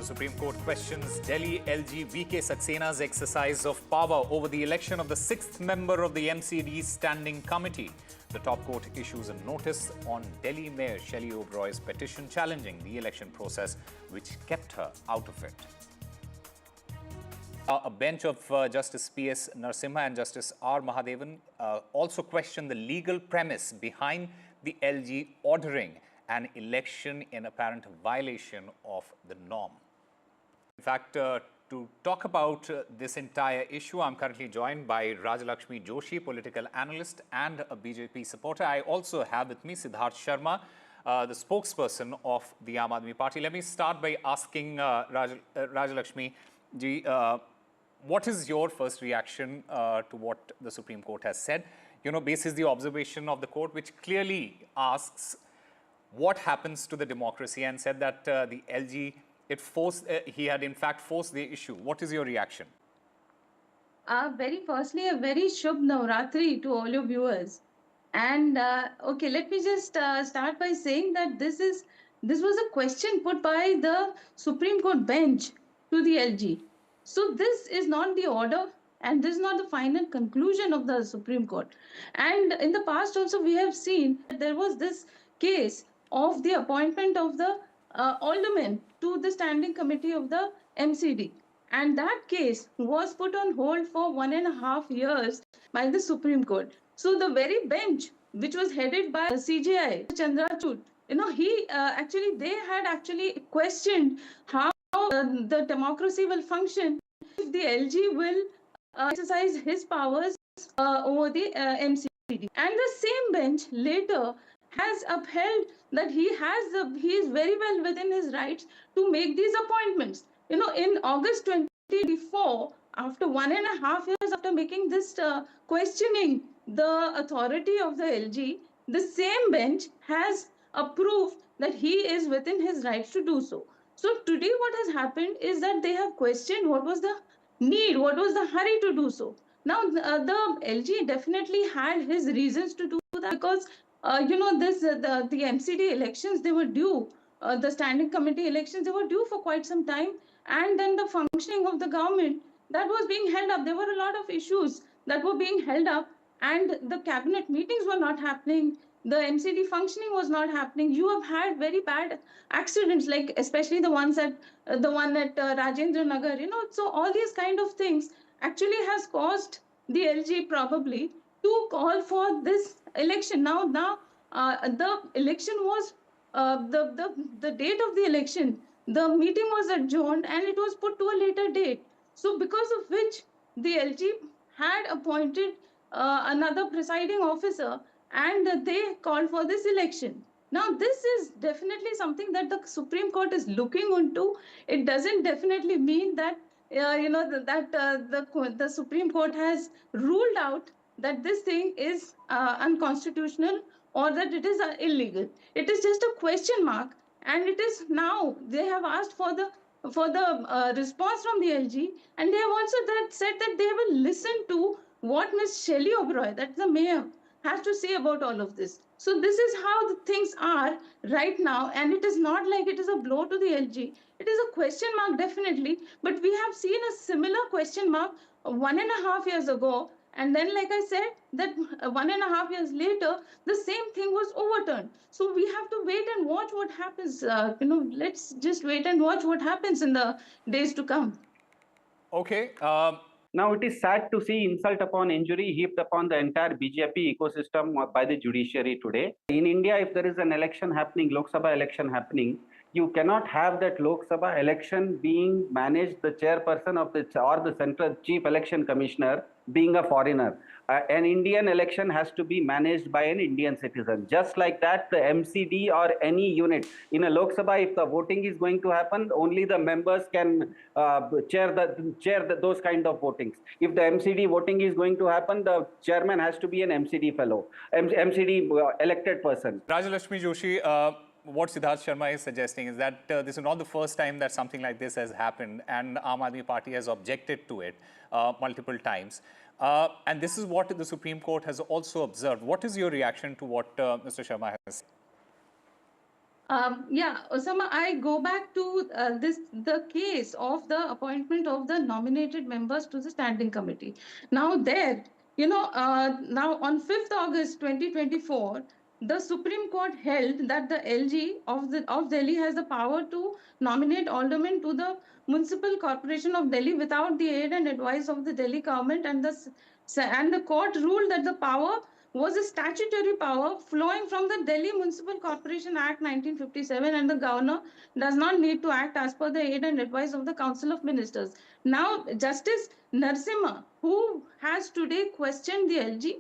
Supreme Court questions Delhi LG VK Saksena's exercise of power over the election of the 6th member of the MCD Standing Committee. The top court issues a notice on Delhi Mayor Shelly Oberoi's petition challenging the election process, which kept her out of it. A bench of Justice P.S. Narasimha and Justice R. Mahadevan also questioned the legal premise behind the LG ordering an election in apparent violation of the norm. In fact, to talk about this entire issue, I'm currently joined by Rajalakshmi Joshi, political analyst and a BJP supporter. I also have with me Siddharth Sharma, the spokesperson of the Aam Aadmi Party. Let me start by asking Rajalakshmi ji, what is your first reaction to what the Supreme Court has said? You know, basis the observation of the court, which clearly asks what happens to the democracy, and said that the LG, he had in fact forced the issue. What is your reaction? Very firstly, a very Shubh Navratri to all your viewers. And okay, let me just start by saying that this was a question put by the Supreme Court bench to the LG. So this is not the order, and this is not the final conclusion of the Supreme Court. And in the past also we have seen that there was this case of the appointment of the aldermen to the standing committee of the MCD. And that case was put on hold for 1.5 years by the Supreme Court. So the very bench, which was headed by CJI, Chandrachud, you know, they had actually questioned how the democracy will function if the LG will exercise his powers over the MCD. And the same bench later has upheld that he is very well within his rights to make these appointments. You know, in August 2024, after 1.5 years after making this questioning the authority of the LG, the same bench has approved that he is within his rights to do so. So today what has happened is that they have questioned what was the need, what was the hurry to do so. Now the LG definitely had his reasons to do that, because you know, the MCD elections, they were due, the standing committee elections, they were due for quite some time. And then the functioning of the government, that was being held up. There were a lot of issues that were being held up, and the cabinet meetings were not happening. The MCD functioning was not happening. You have had very bad accidents, like especially the one at Rajendra Nagar, you know. So all these kind of things actually has caused the LG probably to call for this election. Now, the election was the date of the election. The meeting was adjourned and it was put to a later date. So, because of which the LG had appointed another presiding officer, and they called for this election. Now, this is definitely something that the Supreme Court is looking into. It doesn't definitely mean that you know the Supreme Court has ruled out that this thing is unconstitutional or that it is illegal. It is just a question mark, and it is now they have asked for the response from the LG, and they have also said that they will listen to what Ms. Shelly Oberoi, that's the mayor, has to say about all of this. So this is how the things are right now, and it is not like it is a blow to the LG. It is a question mark, definitely, but we have seen a similar question mark 1.5 years ago, and then, like I said, that 1.5 years later, the same thing was overturned. So we have to wait and watch what happens. You know, let's just wait and watch what happens in the days to come. Okay. Now, it is sad to see insult upon injury heaped upon the entire BJP ecosystem by the judiciary today. In India, if there is an election happening, Lok Sabha election happening, you cannot have that Lok Sabha election being managed, the chairperson of or the central chief election commissioner being a foreigner. An Indian election has to be managed by an Indian citizen. Just like that, the MCD or any unit in a Lok Sabha, if the voting is going to happen, only the members can chair those kind of votings. If the MCD voting is going to happen, the chairman has to be an MCD fellow, MCD elected person. Rajalakshmi Joshi, what Siddharth Sharma is suggesting is that this is not the first time that something like this has happened, and Aam Aadmi Party has objected to it multiple times. And this is what the Supreme Court has also observed. What is your reaction to what Mr. Sharma has said? Yeah, Osama, I go back to the case of the appointment of the nominated members to the standing committee. Now, there, now on 5th August 2024, the Supreme Court held that the LG of Delhi has the power to nominate aldermen to the Municipal Corporation of Delhi without the aid and advice of the Delhi government, and the court ruled that the power was a statutory power flowing from the Delhi Municipal Corporation Act 1957, and the governor does not need to act as per the aid and advice of the Council of Ministers. Now, Justice Narsimha, who has today questioned the LG,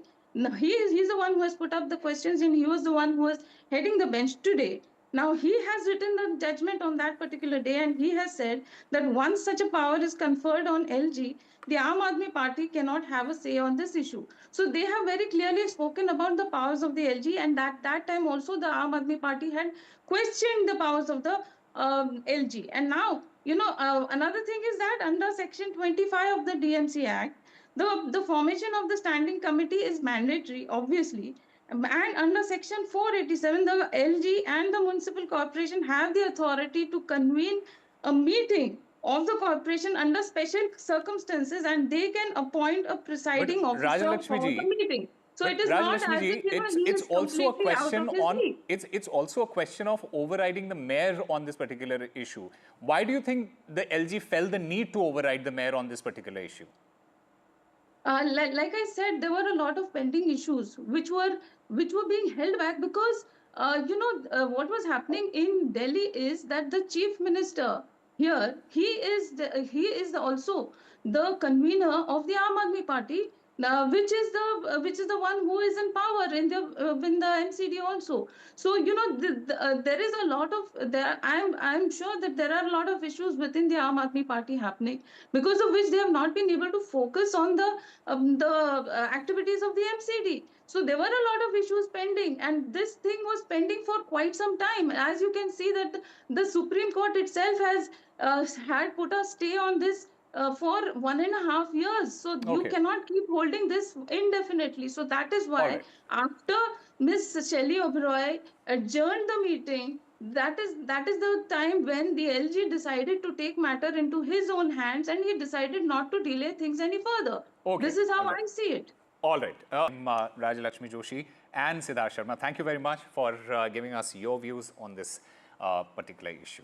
he's the one who has put up the questions, and he was the one who was heading the bench today. Now, he has written the judgment on that particular day, and he has said that once such a power is conferred on LG, the Aam Aadmi Party cannot have a say on this issue. So they have very clearly spoken about the powers of the LG, and that time also the Aam Aadmi Party had questioned the powers of the LG. And now, another thing is that under Section 25 of the DMC Act, the formation of the standing committee is mandatory, obviously. And under Section 487, the LG and the municipal corporation have the authority to convene a meeting of the corporation under special circumstances, and they can appoint a presiding officer for the meeting. So it is not as if he it's is also a completely out question of his on league. it's also a question of overriding the mayor on this particular issue. Why do you think the LG felt the need to override the mayor on this particular issue? Like I said, there were a lot of pending issues which were being held back because what was happening in Delhi is that the chief minister here, he is also the convener of the Aam Aadmi Party, which is the one who is in power in the MCD also. So there is a lot of there. I'm sure that there are a lot of issues within the Aam Aadmi Party happening, because of which they have not been able to focus on the activities of the MCD. So there were a lot of issues pending, and this thing was pending for quite some time. As you can see that the Supreme Court itself has had put a stay on this for 1.5 years. So you Okay. cannot keep holding this indefinitely. So that is All why right. after Ms. Shelley Oberoi adjourned the meeting, that is the time when the LG decided to take matter into his own hands, and he decided not to delay things any further. Okay. This is how All right. I see it. All right. Rajalakshmi Joshi and Siddharth Sharma, thank you very much for giving us your views on this particular issue.